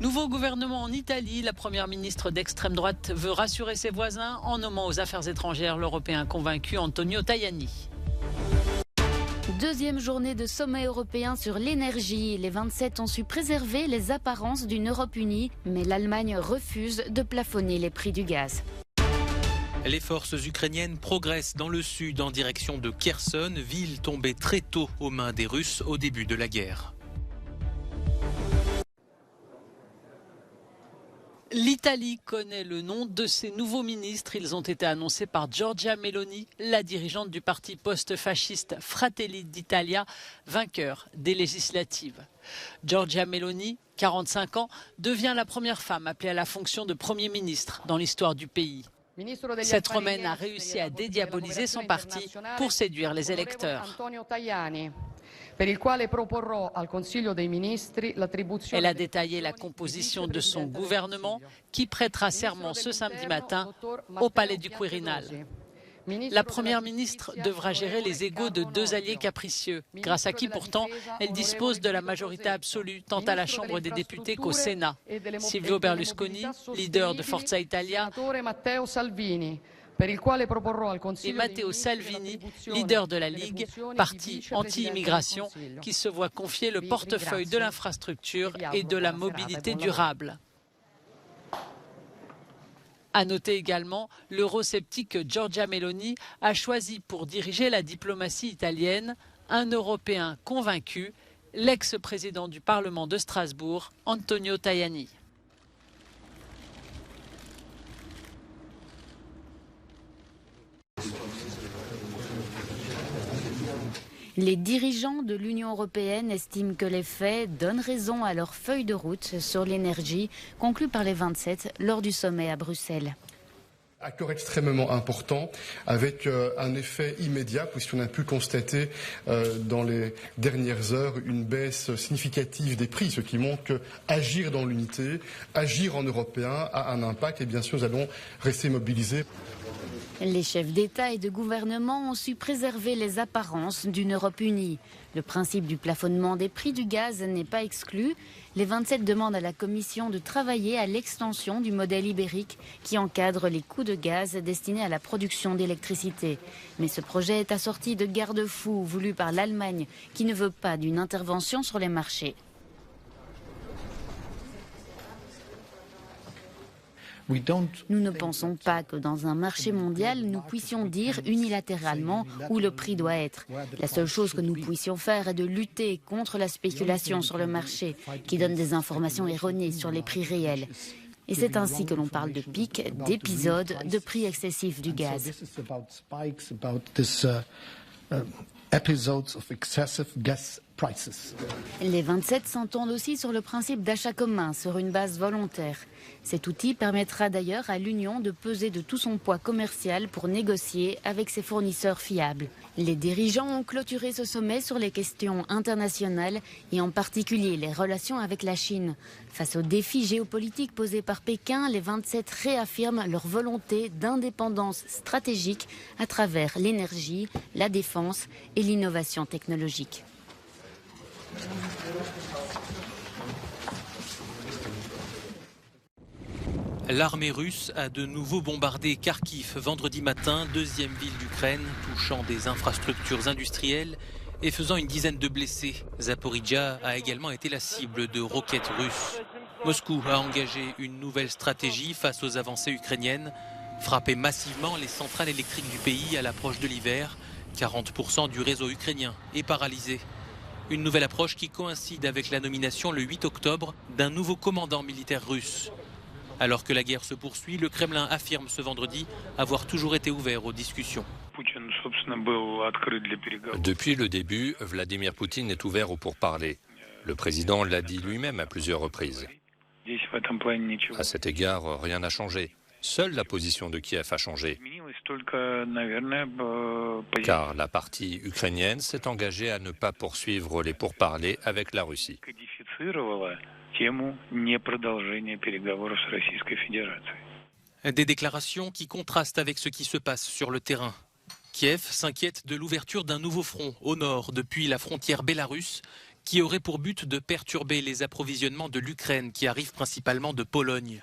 Nouveau gouvernement en Italie, la première ministre d'extrême droite veut rassurer ses voisins en nommant aux affaires étrangères l'Européen convaincu Antonio Tajani. Deuxième journée de sommet européen sur l'énergie. Les 27 ont su préserver les apparences d'une Europe unie, mais l'Allemagne refuse de plafonner les prix du gaz. Les forces ukrainiennes progressent dans le sud en direction de Kherson, ville tombée très tôt aux mains des Russes au début de la guerre. L'Italie connaît le nom de ses nouveaux ministres. Ils ont été annoncés par Giorgia Meloni, la dirigeante du parti post-fasciste Fratelli d'Italia, vainqueur des législatives. Giorgia Meloni, 45 ans, devient la première femme appelée à la fonction de Premier ministre dans l'histoire du pays. Cette Romaine a réussi à dédiaboliser son parti pour séduire les électeurs. Elle a détaillé la composition de son gouvernement qui prêtera serment ce samedi matin au palais du Quirinal. La première ministre devra gérer les égos de deux alliés capricieux, grâce à qui pourtant elle dispose de la majorité absolue tant à la Chambre des députés qu'au Sénat. Silvio Berlusconi, leader de Forza Italia, et Matteo Salvini, leader de la Ligue, parti anti-immigration, qui se voit confier le portefeuille de l'infrastructure et de la mobilité durable. À noter également, l'eurosceptique Giorgia Meloni a choisi pour diriger la diplomatie italienne un Européen convaincu, l'ex-président du Parlement de Strasbourg, Antonio Tajani. Les dirigeants de l'Union européenne estiment que les faits donnent raison à leur feuille de route sur l'énergie conclue par les 27 lors du sommet à Bruxelles. Accord extrêmement important avec un effet immédiat puisqu'on a pu constater dans les dernières heures une baisse significative des prix, ce qui montre que agir dans l'unité, agir en européen a un impact et bien sûr nous allons rester mobilisés. Les chefs d'État et de gouvernement ont su préserver les apparences d'une Europe unie. Le principe du plafonnement des prix du gaz n'est pas exclu. Les 27 demandent à la Commission de travailler à l'extension du modèle ibérique qui encadre les coûts de gaz destinés à la production d'électricité. Mais ce projet est assorti de garde-fous voulus par l'Allemagne qui ne veut pas d'une intervention sur les marchés. Nous ne pensons pas que dans un marché mondial, nous puissions dire unilatéralement où le prix doit être. La seule chose que nous puissions faire est de lutter contre la spéculation sur le marché, qui donne des informations erronées sur les prix réels. Et c'est ainsi que l'on parle de pics, d'épisodes, de prix excessifs du gaz. Les 27 s'entendent aussi sur le principe d'achat commun sur une base volontaire. Cet outil permettra d'ailleurs à l'Union de peser de tout son poids commercial pour négocier avec ses fournisseurs fiables. Les dirigeants ont clôturé ce sommet sur les questions internationales et en particulier les relations avec la Chine. Face aux défis géopolitiques posés par Pékin, les 27 réaffirment leur volonté d'indépendance stratégique à travers l'énergie, la défense et l'innovation technologique. L'armée russe a de nouveau bombardé Kharkiv vendredi matin, deuxième ville d'Ukraine, touchant des infrastructures industrielles et faisant une dizaine de blessés. Zaporijjia a également été la cible de roquettes russes. Moscou a engagé une nouvelle stratégie face aux avancées ukrainiennes, frapper massivement les centrales électriques du pays à l'approche de l'hiver. 40% du réseau ukrainien est paralysé. Une nouvelle approche qui coïncide avec la nomination le 8 octobre d'un nouveau commandant militaire russe. Alors que la guerre se poursuit, le Kremlin affirme ce vendredi avoir toujours été ouvert aux discussions. Depuis le début, Vladimir Poutine est ouvert aux pourparlers. Le président l'a dit lui-même à plusieurs reprises. À cet égard, rien n'a changé. Seule la position de Kiev a changé. Car la partie ukrainienne s'est engagée à ne pas poursuivre les pourparlers avec la Russie. Des déclarations qui contrastent avec ce qui se passe sur le terrain. Kiev s'inquiète de l'ouverture d'un nouveau front au nord depuis la frontière bélarusse qui aurait pour but de perturber les approvisionnements de l'Ukraine qui arrivent principalement de Pologne.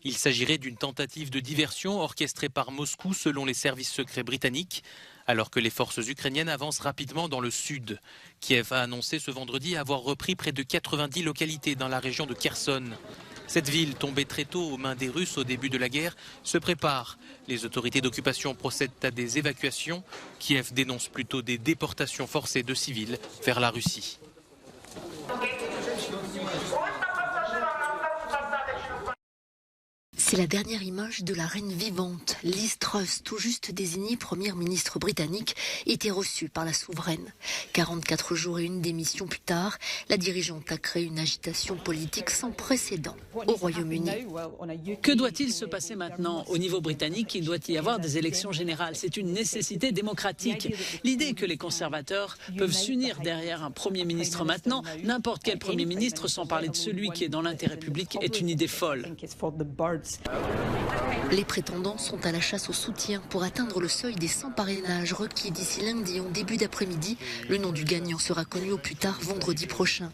Il s'agirait d'une tentative de diversion orchestrée par Moscou selon les services secrets britanniques, alors que les forces ukrainiennes avancent rapidement dans le sud. Kiev a annoncé ce vendredi avoir repris près de 90 localités dans la région de Kherson. Cette ville, tombée très tôt aux mains des Russes au début de la guerre, se prépare. Les autorités d'occupation procèdent à des évacuations. Kiev dénonce plutôt des déportations forcées de civils vers la Russie. C'est la dernière image de la reine vivante. Liz Truss, tout juste désignée première ministre britannique, était reçue par la souveraine. 44 jours et une démission plus tard, la dirigeante a créé une agitation politique sans précédent au Royaume-Uni. Que doit-il se passer maintenant? Au niveau britannique, il doit y avoir des élections générales. C'est une nécessité démocratique. L'idée que les conservateurs peuvent s'unir derrière un Premier ministre maintenant, n'importe quel Premier ministre, sans parler de celui qui est dans l'intérêt public, est une idée folle. Les prétendants sont à la chasse au soutien pour atteindre le seuil des 100 parrainages requis d'ici lundi en début d'après-midi. Le nom du gagnant sera connu au plus tard vendredi prochain.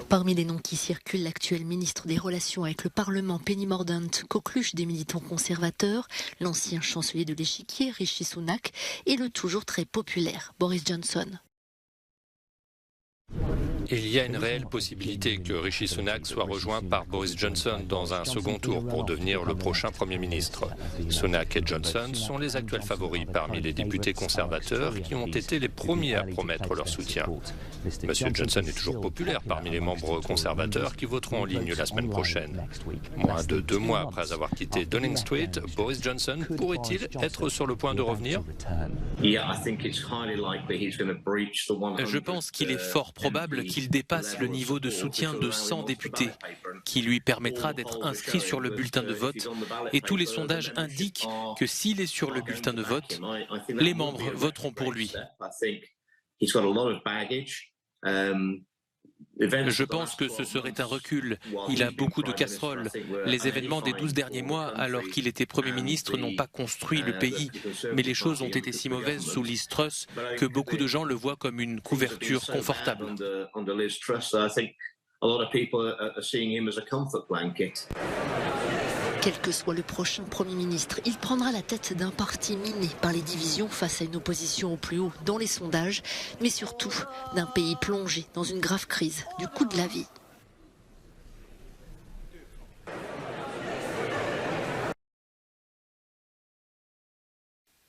Parmi les noms qui circulent, l'actuel ministre des Relations avec le Parlement, Penny Mordaunt, coqueluche des militants conservateurs, l'ancien chancelier de l'échiquier, Rishi Sunak, et le toujours très populaire Boris Johnson. Il y a une réelle possibilité que Rishi Sunak soit rejoint par Boris Johnson dans un second tour pour devenir le prochain Premier ministre. Sunak et Johnson sont les actuels favoris parmi les députés conservateurs qui ont été les premiers à promettre leur soutien. Monsieur Johnson est toujours populaire parmi les membres conservateurs qui voteront en ligne la semaine prochaine. Moins de 2 mois après avoir quitté Downing Street, Boris Johnson pourrait-il être sur le point de revenir? Je pense qu'il est fort probable qu'il dépasse le niveau de soutien de 100 députés, qui lui permettra d'être inscrit sur le bulletin de vote. Et tous les sondages indiquent que s'il est sur le bulletin de vote, les membres voteront pour lui. Je pense que ce serait un recul. Il a beaucoup de casseroles. Les événements des 12 derniers mois, alors qu'il était Premier ministre, n'ont pas construit le pays. Mais les choses ont été si mauvaises sous Liz Truss que beaucoup de gens le voient comme une couverture confortable. Quel que soit le prochain Premier ministre, il prendra la tête d'un parti miné par les divisions face à une opposition au plus haut dans les sondages, mais surtout d'un pays plongé dans une grave crise du coût de la vie.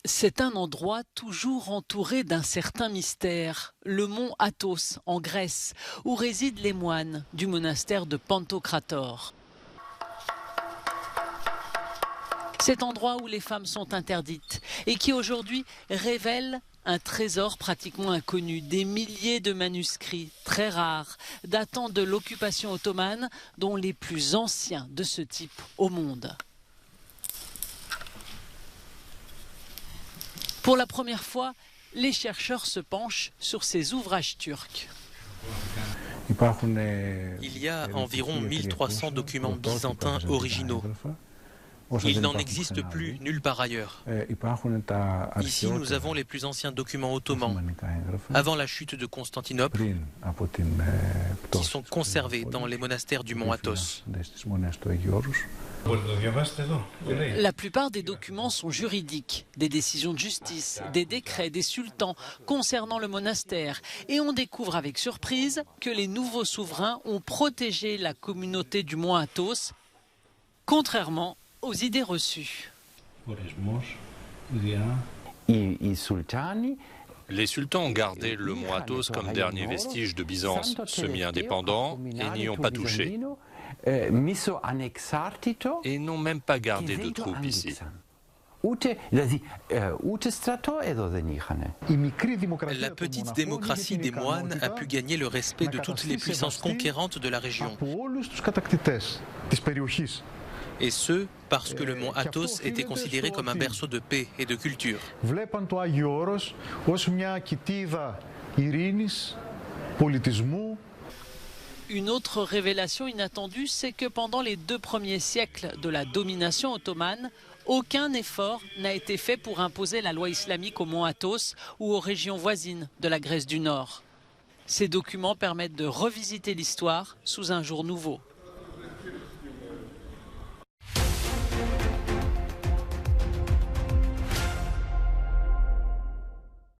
C'est un endroit toujours entouré d'un certain mystère, le mont Athos en Grèce, où résident les moines du monastère de Pantocrator. Cet endroit où les femmes sont interdites et qui aujourd'hui révèle un trésor pratiquement inconnu, des milliers de manuscrits très rares datant de l'occupation ottomane, dont les plus anciens de ce type au monde. Pour la première fois, les chercheurs se penchent sur ces ouvrages turcs. Il y a environ 1300 documents byzantins originaux. Il n'en existe plus nulle part ailleurs. Ici, nous avons les plus anciens documents ottomans, avant la chute de Constantinople, qui sont conservés dans les monastères du mont Athos. La plupart des documents sont juridiques, des décisions de justice, des décrets des sultans concernant le monastère. Et on découvre avec surprise que les nouveaux souverains ont protégé la communauté du mont Athos, contrairement aux idées reçues. Les sultans ont gardé le mont Athos comme dernier vestige de Byzance, semi-indépendant, et n'y ont pas touché. Et n'ont même pas gardé de troupes ici. La petite démocratie des moines a pu gagner le respect de toutes les puissances conquérantes de la région. Et ce, parce que le mont Athos était considéré comme un berceau de paix et de culture. Une autre révélation inattendue, c'est que pendant les 2 premiers siècles de la domination ottomane, aucun effort n'a été fait pour imposer la loi islamique au mont Athos ou aux régions voisines de la Grèce du Nord. Ces documents permettent de revisiter l'histoire sous un jour nouveau.